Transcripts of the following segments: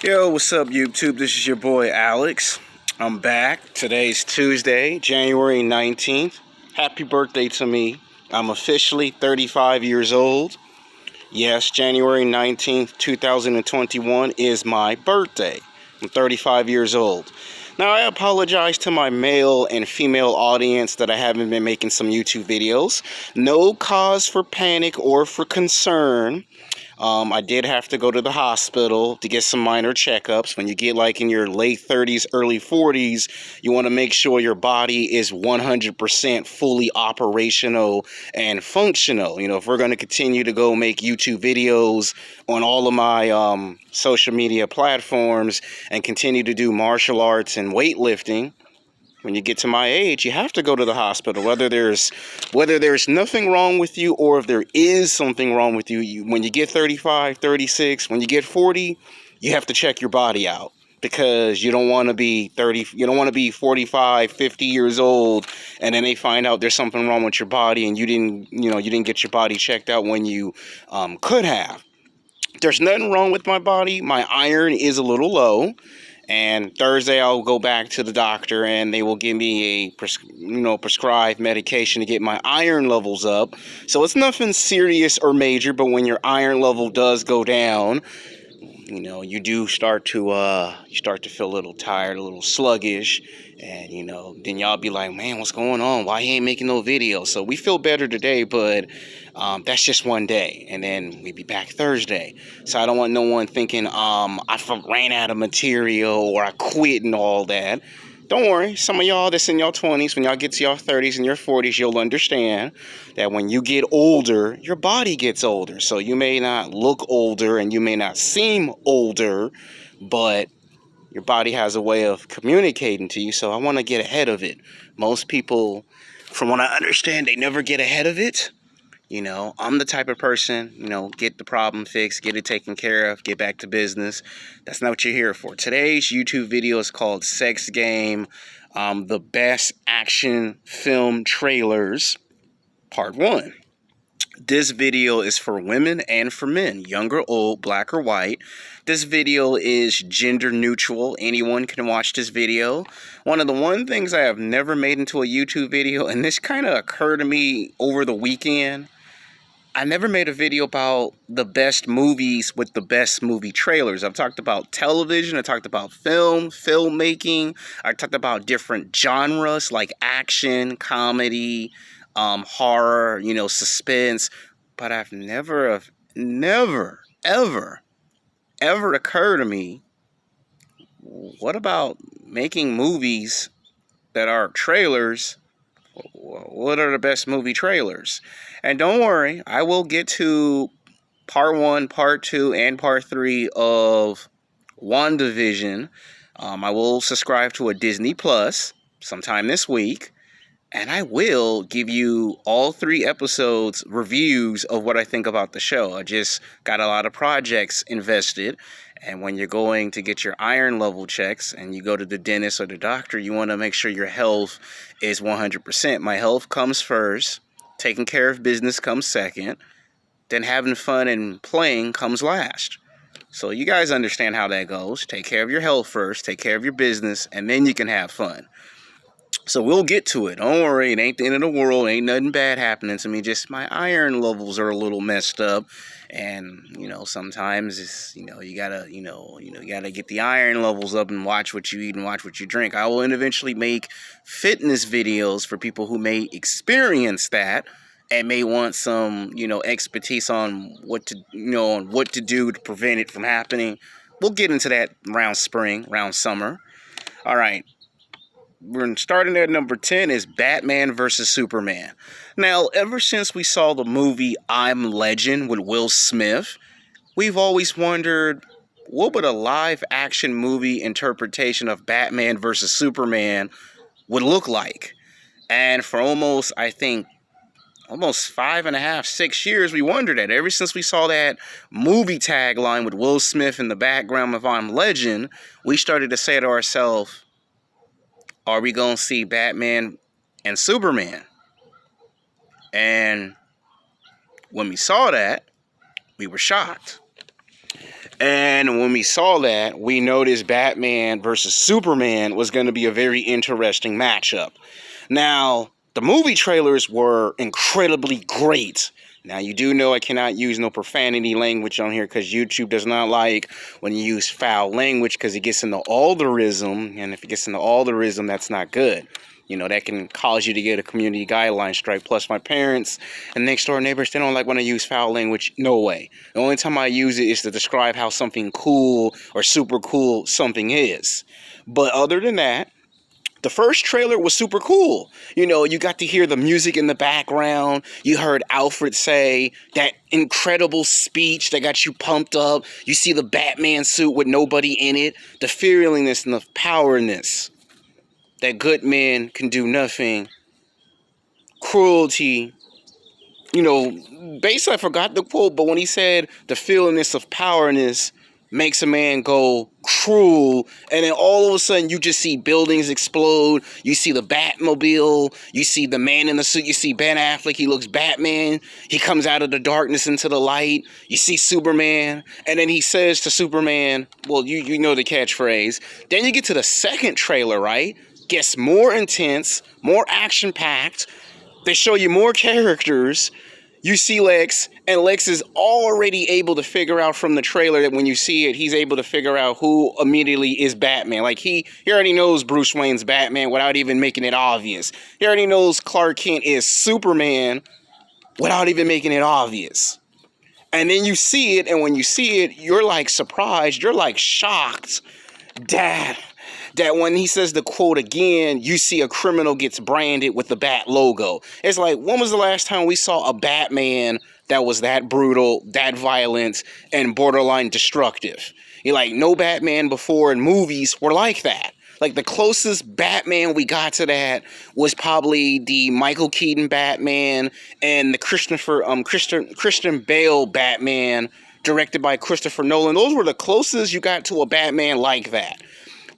Yo, what's up, YouTube? This is your boy Alex. I'm back. Today's Tuesday, January 19th. Happy birthday to me. I'm officially 35 years old. Yes, January 19th, 2021 is my birthday. I'm 35 years old. Now, I apologize to my male and female audience that I haven't been making some YouTube videos. No cause for panic or for concern. I did have to go to the hospital to get some minor checkups. When you get like in your late 30s, early 40s, you want to make sure your body is 100% fully operational and functional. You know, if we're going to continue to go make YouTube videos on all of my social media platforms and continue to do martial arts and weightlifting, when you get to my age, you have to go to the hospital, whether there's nothing wrong with you or if there is something wrong with you. When you get 35, 36, when you get 40, you have to check your body out, because you don't want to be 30, you don't want to be 45, 50 years old and then they find out there's something wrong with your body and you didn't get your body checked out when you could have. There's nothing wrong with my body. My iron is a little low. And Thursday, I'll go back to the doctor, and they will give me a prescribed medication to get my iron levels up. So it's nothing serious or major, but when your iron level does go down, you do start to feel a little tired, a little sluggish, and then y'all be like, man, what's going on? Why he ain't making no videos? So we feel better today, but that's just one day, and then we be back Thursday. So I don't want no one thinking I ran out of material or I quit and all that. Don't worry, some of y'all that's in your 20s, when y'all get to your 30s and your 40s, you'll understand that when you get older, your body gets older. So you may not look older and you may not seem older, but your body has a way of communicating to you. So I want to get ahead of it. Most people, from what I understand, they never get ahead of it. I'm the type of person, get the problem fixed, get it taken care of, get back to business. That's not what you're here for. Today's YouTube video is called Sex Game, the best action film trailers, part 1. This video is for women and for men, young or old, black or white. This video is gender neutral. Anyone can watch this video. One of the things I have never made into a YouTube video, and this kind of occurred to me over the weekend, I never made a video about the best movies with the best movie trailers. I've talked about television, I talked about filmmaking, I talked about different genres like action, comedy, horror, suspense, but I've never, ever occurred to me, what about making movies that are trailers? What are the best movie trailers? And don't worry, I will get to part 1, part 2, and part 3 of WandaVision. I will subscribe to a Disney Plus sometime this week, and I will give you all 3 episodes reviews of what I think about the show. I just got a lot of projects invested, and when you're going to get your iron level checks and you go to the dentist or the doctor, you want to make sure your health is 100%. My health comes first, taking care of business comes second, then having fun and playing comes last. So you guys understand how that goes. Take care of your health first, take care of your business, and then you can have fun. So we'll get to it. Don't worry, it ain't the end of the world. Ain't nothing bad happening to me. Just my iron levels are a little messed up. And, sometimes it's, you gotta get the iron levels up and watch what you eat and watch what you drink. I will eventually make fitness videos for people who may experience that and may want some, expertise on what to do to prevent it from happening. We'll get into that around spring, around summer. All right. We're starting at number 10 is Batman vs. Superman. Now, ever since we saw the movie I'm Legend with Will Smith, we've always wondered, what would a live action movie interpretation of Batman vs. Superman would look like? And for almost 5.5, 6 years, we wondered that. Ever since we saw that movie tagline with Will Smith in the background of I'm Legend, we started to say to ourselves, are we going to see Batman and Superman? And when we saw that, we were shocked. And when we saw that, we noticed Batman versus Superman was going to be a very interesting matchup. Now, the movie trailers were incredibly great. Now, you do know I cannot use no profanity language on here because YouTube does not like when you use foul language because it gets into algorithm, and if it gets into algorithm, that's not good. You know, that can cause you to get a community guideline strike. Plus, my parents and next door neighbors, they don't like when I use foul language. No way. The only time I use it is to describe how something cool or super cool something is. But other than that, the first trailer was super cool. You know, you got to hear the music in the background. You heard Alfred say that incredible speech that got you pumped up. You see the Batman suit with nobody in it. The fearlessness and the powerness. That good men can do nothing. Cruelty. You know, basically I forgot the quote, but when he said the fearlessness of powerness makes a man go cruel, and then all of a sudden you just see buildings explode. You see the Batmobile. You see the man in the suit. You see Ben Affleck. He looks Batman. He comes out of the darkness into the light. You see Superman, and then he says to Superman, well, you know the catchphrase. Then you get to the second trailer, right? Gets more intense, more action-packed. They show you more characters. You see Lex, and Lex is already able to figure out from the trailer that when you see it, he's able to figure out who immediately is Batman. Like, he already knows Bruce Wayne's Batman without even making it obvious. He already knows Clark Kent is Superman without even making it obvious. And then you see it, and when you see it, you're like surprised, you're like shocked that when he says the quote again, you see a criminal gets branded with the Bat logo. It's like, when was the last time we saw a Batman that was that brutal, that violent, and borderline destructive? You're like, no Batman before in movies were like that. Like, the closest Batman we got to that was probably the Michael Keaton Batman and the Christian Bale Batman directed by Christopher Nolan. Those were the closest you got to a Batman like that.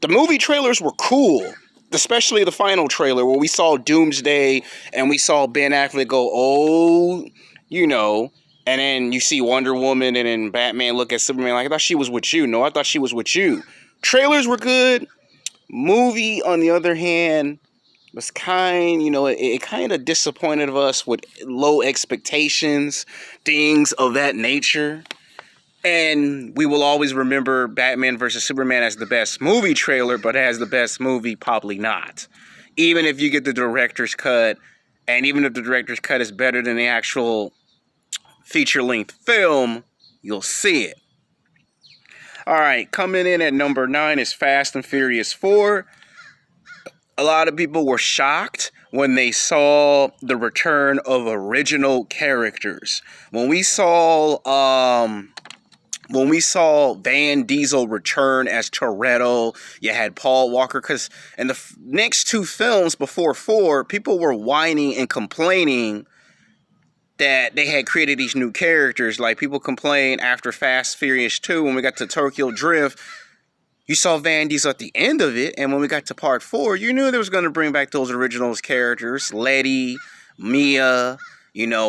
The movie trailers were cool, especially the final trailer where we saw Doomsday and we saw Ben Affleck go, oh, you know, and then you see Wonder Woman and then Batman look at Superman like, I thought she was with you. No, I thought she was with you. Trailers were good. Movie, on the other hand, was it kind of disappointed us with low expectations, things of that nature. And we will always remember Batman vs. Superman as the best movie trailer, but as the best movie, probably not. Even if you get the director's cut, and even if the director's cut is better than the actual feature-length film, you'll see it. Alright, coming in at number 9 is Fast and Furious 4. A lot of people were shocked when they saw the return of original characters. When we saw Van Diesel return as Toretto, you had Paul Walker, because in the next two films before 4, people were whining and complaining that they had created these new characters. Like, people complained after Fast Furious 2, when we got to Tokyo Drift, you saw Van Diesel at the end of it, and when we got to part 4, you knew they was going to bring back those original characters, Letty, Mia,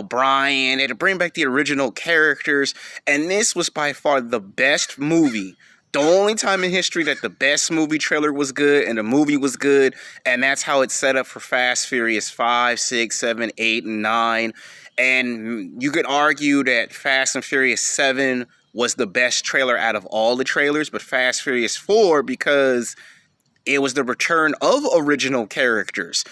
Brian. They had to bring back the original characters, and this was by far the best movie. The only time in history that the best movie trailer was good and the movie was good, and that's how it's set up for Fast Furious 5, 6, 7, 8, and 9. And you could argue that Fast and Furious 7 was the best trailer out of all the trailers, but Fast Furious 4, because it was the return of original characters.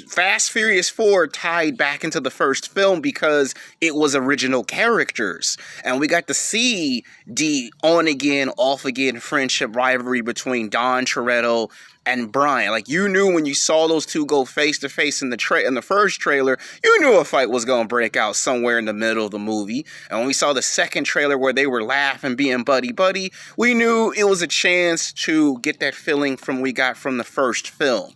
Fast Furious 4 tied back into the first film because it was original characters. And we got to see the on-again, off-again friendship rivalry between Don Toretto and Brian. Like, you knew when you saw those two go face-to-face in the first trailer, you knew a fight was going to break out somewhere in the middle of the movie. And when we saw the second trailer where they were laughing, being buddy-buddy, we knew it was a chance to get that feeling we got from the first film.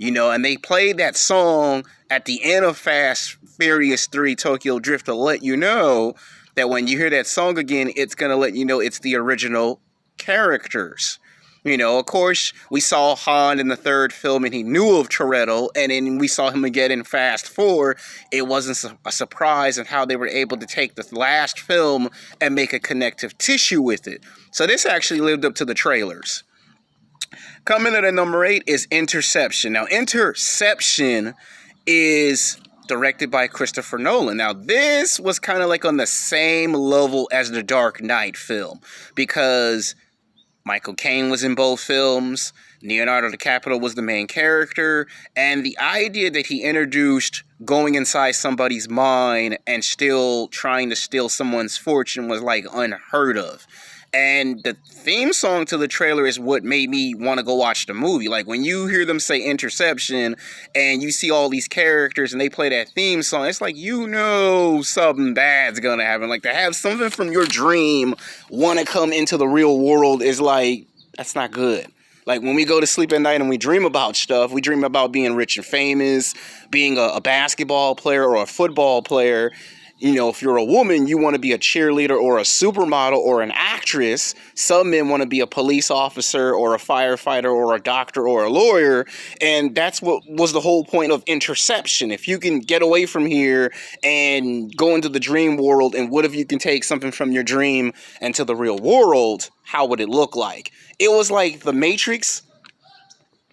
And they played that song at the end of Fast Furious 3 Tokyo Drift to let you know that when you hear that song again, it's going to let you know it's the original characters. Of course, we saw Han in the third film and he knew of Toretto, and then we saw him again in Fast 4. It wasn't a surprise in how they were able to take the last film and make a connective tissue with it. So this actually lived up to the trailers. Coming in at number 8 is Interception. Now, Interception is directed by Christopher Nolan. Now, this was kind of like on the same level as the Dark Knight film, because Michael Caine was in both films, Leonardo DiCaprio was the main character, and the idea that he introduced going inside somebody's mind and still trying to steal someone's fortune was like unheard of. And the theme song to the trailer is what made me want to go watch the movie. Like, when you hear them say Interception and you see all these characters and they play that theme song, it's like, something bad's gonna happen. Like, to have something from your dream want to come into the real world is like, that's not good. Like, when we go to sleep at night and we dream about stuff, we dream about being rich and famous, being a basketball player or a football player. If you're a woman, you want to be a cheerleader or a supermodel or an actress. Some men want to be a police officer or a firefighter or a doctor or a lawyer. And that's what was the whole point of Interception. If you can get away from here and go into the dream world, and what if you can take something from your dream into the real world, how would it look like? It was like The Matrix,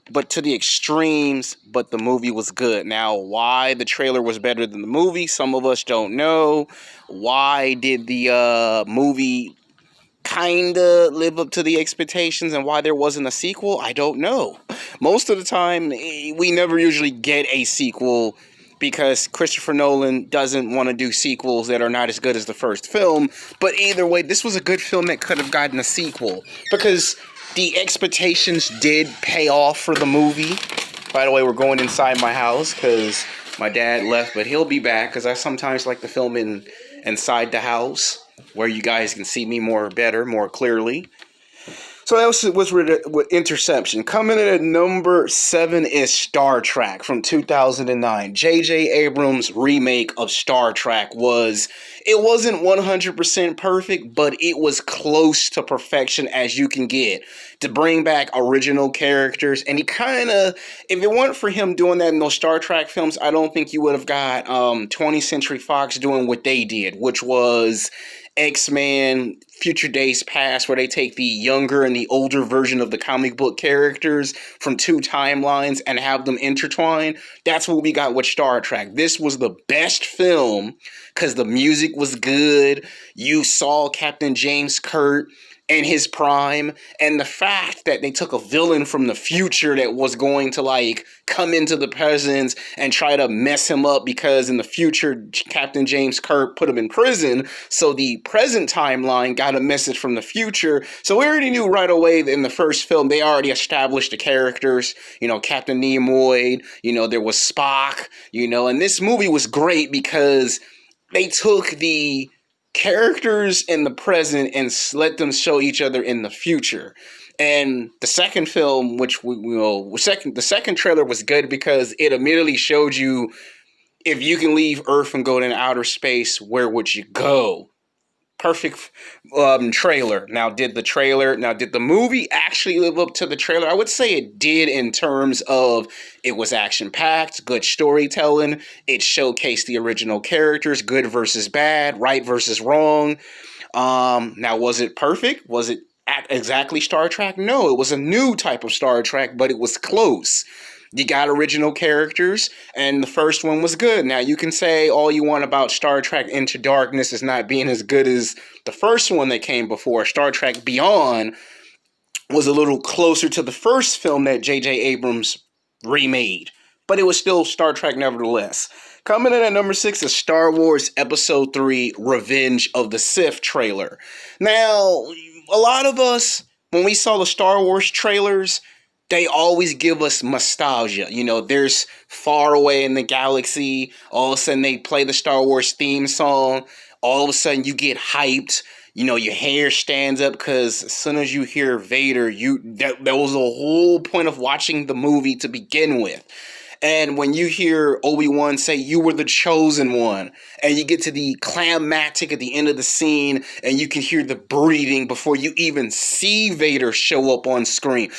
but to the extremes, but the movie was good. Now, why the trailer was better than the movie, some of us don't know. Why did the movie kind of live up to the expectations, and why there wasn't a sequel, I don't know. Most of the time, we never usually get a sequel because Christopher Nolan doesn't want to do sequels that are not as good as the first film. But either way, this was a good film that could have gotten a sequel, because the expectations did pay off for the movie. By the way, we're going inside my house because my dad left, but he'll be back, because I sometimes like to film inside the house where you guys can see me more clearly. So that was with Interception. Coming in at number 7 is Star Trek from 2009. J.J. Abrams' remake of Star Trek it wasn't 100% perfect, but it was close to perfection as you can get. To bring back original characters, and he kind of, if it weren't for him doing that in those Star Trek films, I don't think you would have got 20th Century Fox doing what they did, which was X-Men Future Days Past, where they take the younger and the older version of the comic book characters from two timelines and have them intertwine. That's what we got with Star Trek. This was the best film because the music was good. You saw Captain James Kirk in his prime, and the fact that they took a villain from the future that was going to come into the present and try to mess him up, because in the future Captain James Kirk put him in prison, so the present timeline got a message from the future. So we already knew right away that in the first film they already established the characters, Captain Nimoy, there was Spock, and this movie was great because they took the characters in the present and let them show each other in the future. And the second film, the second trailer was good because it immediately showed you, if you can leave Earth and go to outer space, where would you go? Perfect trailer. Now, did the movie actually live up to the trailer? I would say it did, in terms of it was action-packed, good storytelling, it showcased the original characters, good versus bad, right versus wrong. Now, was it perfect? Was it exactly Star Trek? No, it was a new type of Star Trek, but it was close. You got original characters, and the first one was good. Now, you can say all you want about Star Trek Into Darkness is not being as good as the first one that came before. Star Trek Beyond was a little closer to the first film that J.J. Abrams remade, but it was still Star Trek nevertheless. Coming in at number 6 is Star Wars Episode 3 Revenge of the Sith trailer. Now, a lot of us, when we saw the Star Wars trailers, they always give us nostalgia. There's far away in the galaxy. All of a sudden, they play the Star Wars theme song. All of a sudden, you get hyped. Your hair stands up because as soon as you hear Vader, that was the whole point of watching the movie to begin with. And when you hear Obi-Wan say, "You were the chosen one," and you get to the climactic at the end of the scene, and you can hear the breathing before you even see Vader show up on screen.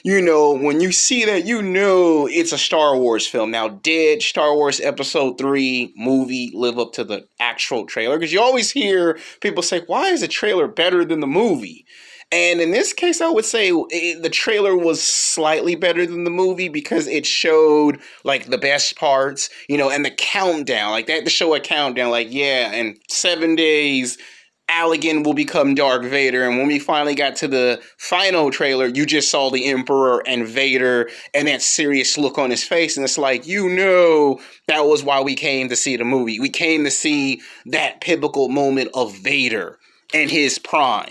You know, when you see that, you know it's a Star Wars film. Now, did Star Wars Episode 3 movie live up to the actual trailer? Because you always hear people say, why is the trailer better than the movie? And in this case, I would say the trailer was slightly better than the movie because it showed, like, the best parts, you know, and the countdown. Like, they had to show a countdown, like, yeah, in 7 days, Allegan will become Darth Vader. And when we finally got to the final trailer, you just saw the Emperor and Vader and that serious look on his face. And it's like, you know, that was why we came to see the movie. We came to see that pivotal moment of Vader and his prime.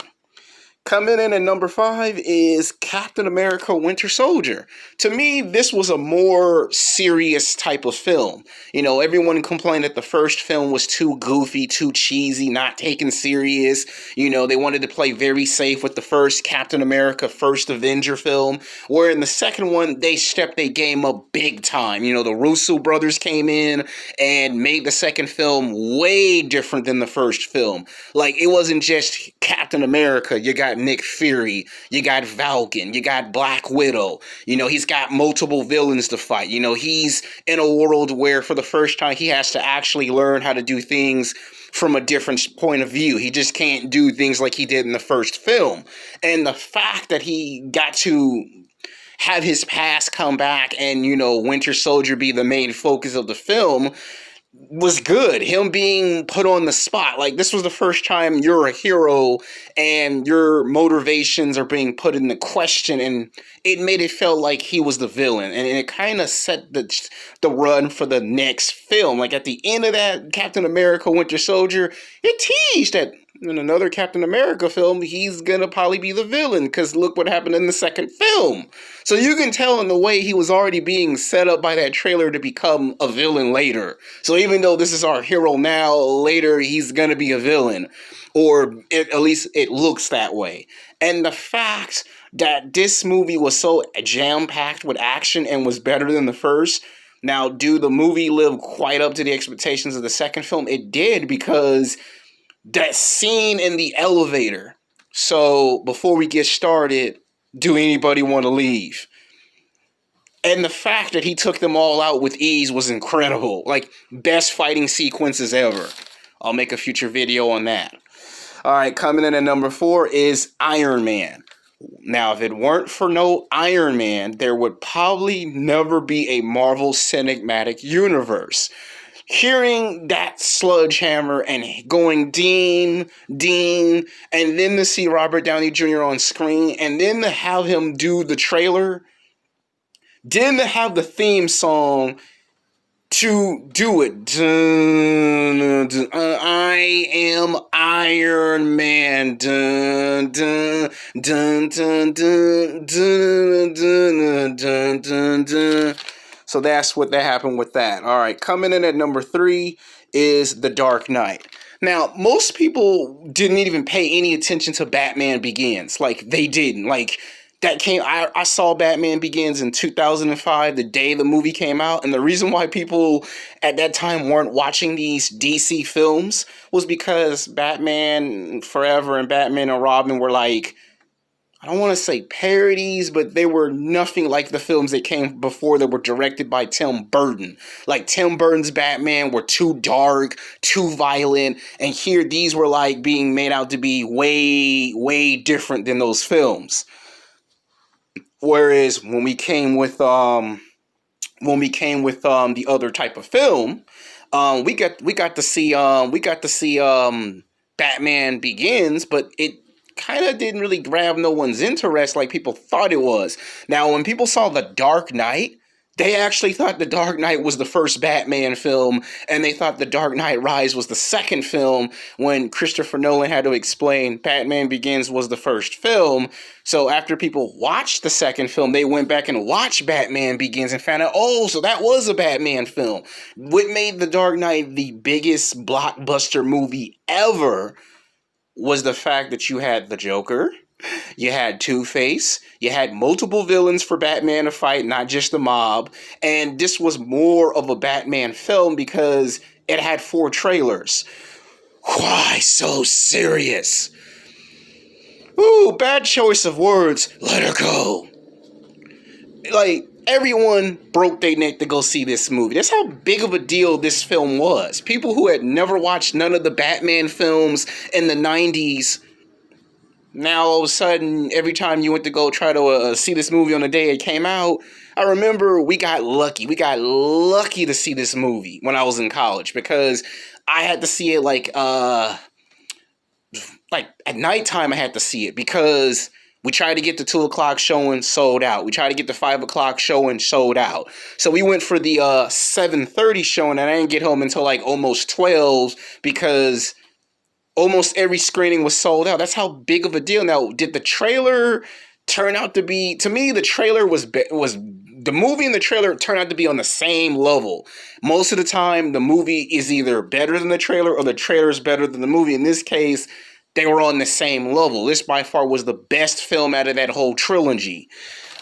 Coming in at number 5 is Captain America Winter Soldier. To me, this was a more serious type of film. You know, everyone complained that the first film was too goofy, too cheesy, not taken serious. You know, they wanted to play very safe with the first Captain America, first Avenger film. Where in the second one, they stepped their game up big time. You know, the Russo brothers came in and made the second film way different than the first film. Like, it wasn't just Captain America. You got Nick Fury, you got Falcon, you got Black Widow. You know, he's got multiple villains to fight. You know, he's in a world where for the first time he has to actually learn how to do things from a different point of view. He just can't do things like he did in the first film. And the fact that he got to have his past come back and, you know, Winter Soldier be the main focus of the film was good. Him being put on the spot. Like, this was the first time you're a hero and your motivations are being put into question, and it made it feel like he was the villain. And it kind of set the run for the next film. Like, at the end of that Captain America Winter Soldier, it teased that in another Captain America film, he's gonna probably be the villain, because look what happened in the second film. So you can tell in the way he was already being set up by that trailer to become a villain later. So even though this is our hero now, later he's gonna be a villain. Or at least it looks that way. And the fact that this movie was so jam-packed with action and was better than the first. Now, do the movie live quite up to the expectations of the second film? It did, because that scene in the elevator. So before we get started, do anybody want to leave? And the fact that he took them all out with ease was incredible. Like, best fighting sequences ever. I'll make a future video on that. All right, coming in at number 4 is Iron Man. Now, if it weren't for no Iron Man, there would probably never be a Marvel Cinematic Universe. Hearing that sledgehammer and going ding, ding, and then to see Robert Downey Jr. on screen, and then to have him do the trailer, then to have the theme song to do it. Dun, dun, I am Iron Man. Dun, dun, dun, dun, dun, dun, dun, dun, dun, dun. So that's what that happened with that. All right, coming in at number 3 is The Dark Knight. Now, most people didn't even pay any attention to Batman Begins. Like, they didn't. Like, that came, I saw Batman Begins in 2005, the day the movie came out. And the reason why people at that time weren't watching these DC films was because Batman Forever and Batman and Robin were like, I don't want to say parodies, but they were nothing like the films that came before that were directed by Tim Burton. Like, Tim Burton's Batman were too dark, too violent, and here these were like being made out to be way, way different than those films. Whereas when we came with the other type of film, we got to see Batman Begins, but it kind of didn't really grab no one's interest like people thought it was. Now, when people saw The Dark Knight, they actually thought The Dark Knight was the first Batman film, and they thought The Dark Knight Rise was the second film, when Christopher Nolan had to explain Batman Begins was the first film. So after people watched the second film, they went back and watched Batman Begins and found out, oh, so that was a Batman film. What made The Dark Knight the biggest blockbuster movie ever was the fact that you had the Joker, You had Two-Face. You had multiple villains for Batman to fight, not just the mob. And this was more of a Batman film because it had 4 trailers. Why so serious? Ooh, bad choice of words. Let her go. Like, everyone broke their neck to go see this movie. That's how big of a deal this film was. People who had never watched none of the Batman films in the 90s, now all of a sudden, every time you went to go try to see this movie on the day it came out, I remember we got lucky. We got lucky to see this movie when I was in college because I had to see it like at nighttime. I had to see it because we tried to get the 2 o'clock showing, sold out. We tried to get the 5 o'clock showing, sold out. So we went for the 7:30 showing, and I didn't get home until like almost 12 because almost every screening was sold out. That's how big of a deal. Now, did the trailer turn out to be? To me, the trailer was the movie and the trailer turned out to be on the same level. Most of the time, the movie is either better than the trailer or the trailer is better than the movie. In this case, they were on the same level. This by far was the best film out of that whole trilogy.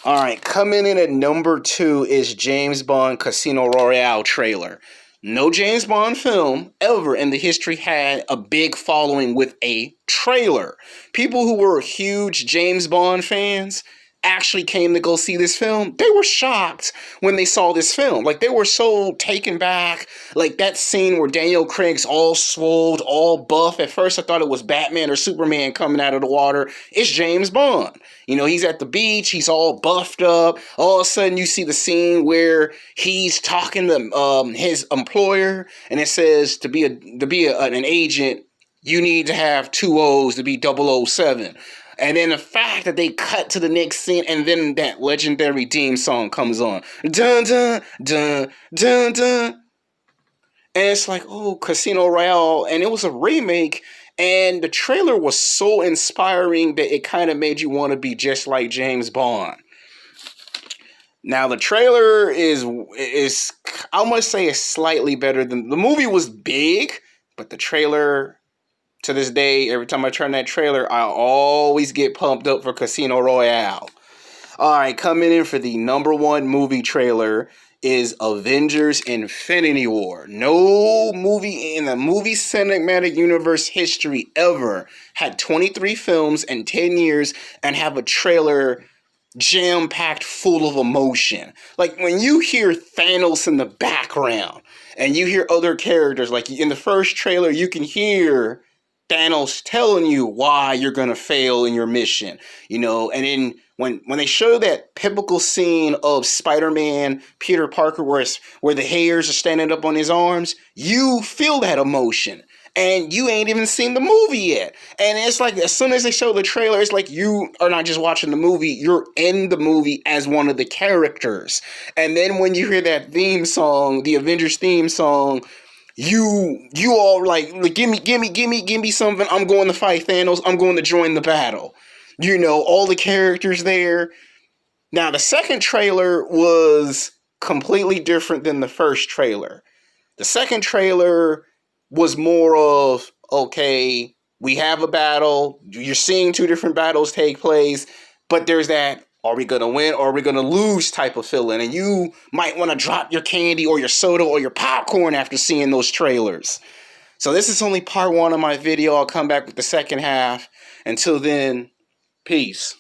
All right, coming in at number 2 is James Bond Casino Royale trailer. No James Bond film ever in the history had a big following with a trailer. People who were huge James Bond fans actually came to go see this film. They were shocked when they saw this film. Like, they were so taken back. Like, that scene where Daniel Craig's all swolled, all buff. At first, I thought it was Batman or Superman coming out of the water. It's James Bond. You know, he's at the beach. He's all buffed up. All of a sudden, you see the scene where he's talking to his employer, and it says to be an agent, you need to have 2 O's to be 007. And then the fact that they cut to the next scene and then that legendary theme song comes on. Dun, dun, dun, dun, dun. And it's like, oh, Casino Royale. And it was a remake. And the trailer was so inspiring that it kind of made you want to be just like James Bond. Now, the trailer is I must say, is slightly better than... The movie was big, but the trailer... To this day, every time I turn that trailer, I always get pumped up for Casino Royale. All right, coming in for the number 1 movie trailer is Avengers Infinity War. No movie in the movie cinematic universe history ever had 23 films in 10 years and have a trailer jam-packed full of emotion. Like, when you hear Thanos in the background and you hear other characters, like in the first trailer, you can hear Thanos telling you why you're gonna fail in your mission, you know. And then when they show that typical scene of Spider-Man, Peter Parker, where the hairs are standing up on his arms, you feel that emotion, and you ain't even seen the movie yet. And it's like, as soon as they show the trailer, it's like you are not just watching the movie, you're in the movie as one of the characters. And then when you hear that theme song, the Avengers theme song, you all like give me something. I'm going to fight Thanos. I'm going to join the battle. You know, all the characters there. Now, the second trailer was completely different than the first trailer. The second trailer was more of, okay, we have a battle. You're seeing 2 different battles take place, but there's that, are we going to win or are we going to lose type of feeling? And you might want to drop your candy or your soda or your popcorn after seeing those trailers. So this is only part 1 of my video. I'll come back with the second half. Until then, peace.